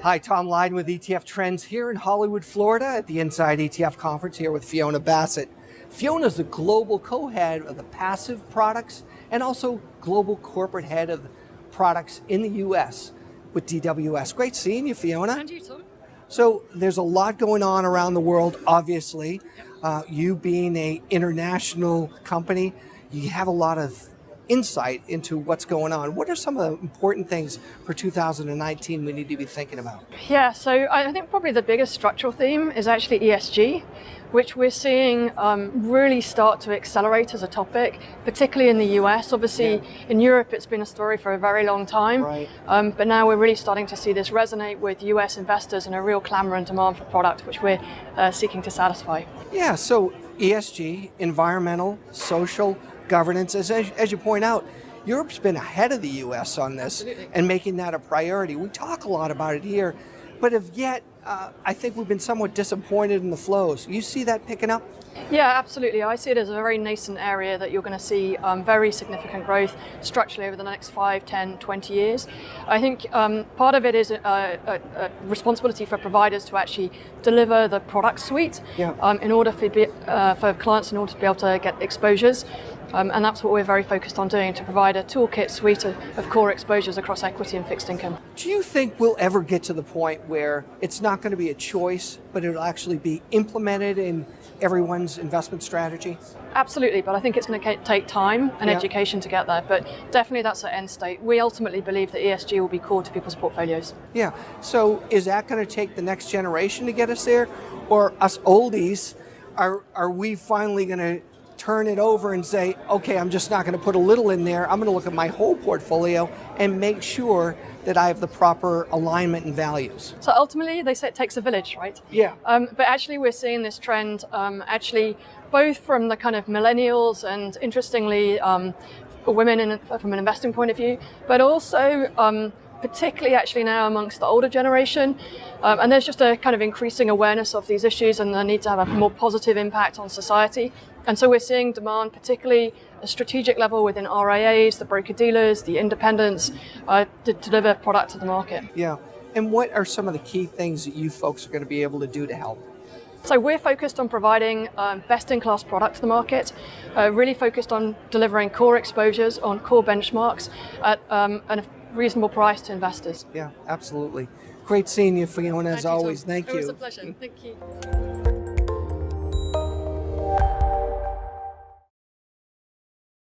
Hi, Tom Lydon with ETF Trends here in Hollywood, Florida at the Inside ETF conference here with Fiona Bassett. Fiona's the global co-head of the passive products and also global corporate head of products in the US with DWS. Great seeing you, Fiona. And you, Tom. So there's a lot going on around the world, obviously. You being an international company, you have a lot of insight into what's going on. What are some of the important things for 2019 we need to be thinking about? Yeah, so I think probably the biggest structural theme is actually ESG, which we're seeing really start to accelerate as a topic, particularly in the US. Obviously, in Europe, it's been a story for a very long time, right. But now we're really starting to see this resonate with US investors and a real clamor and demand for product, which we're seeking to satisfy. Yeah, so ESG, environmental, social, governance, as you point out, Europe's been ahead of the US on this. Absolutely. And making that a priority. We talk a lot about it here, but have yet, I think we've been somewhat disappointed in the flows. You see that picking up? Yeah, absolutely. I see it as a very nascent area that you're going to see very significant growth structurally over the next 5, 10, 20 years. I think part of it is a responsibility for providers to actually deliver the product suite in order for clients in order to be able to get exposures. And that's what we're very focused on doing, to provide a toolkit suite of core exposures across equity and fixed income. Do you think we'll ever get to the point where it's not going to be a choice, but it'll actually be implemented in everyone's investment strategy? Absolutely, but I think it's going to take time and education to get there. But definitely that's the end state. We ultimately believe that ESG will be core to people's portfolios. Yeah, so is that going to take the next generation to get us there? Or us oldies, are we finally going to turn it over and say, okay, I'm just not going to put a little in there. I'm going to look at my whole portfolio and make sure that I have the proper alignment and values. So ultimately, they say it takes a village, right? Yeah. But actually, we're seeing this trend actually both from the kind of millennials and interestingly, women from an investing point of view, but also particularly actually now amongst the older generation. And there's just a kind of increasing awareness of these issues and the need to have a more positive impact on society. And so we're seeing demand, particularly at a strategic level within RIAs, the broker-dealers, the independents, to deliver product to the market. Yeah. And what are some of the key things that you folks are going to be able to do to help? So we're focused on providing best-in-class product to the market, really focused on delivering core exposures on core benchmarks at a reasonable price to investors. Yeah, absolutely. Great seeing you, Fiona, as always. Thank you. It was a pleasure. Thank you.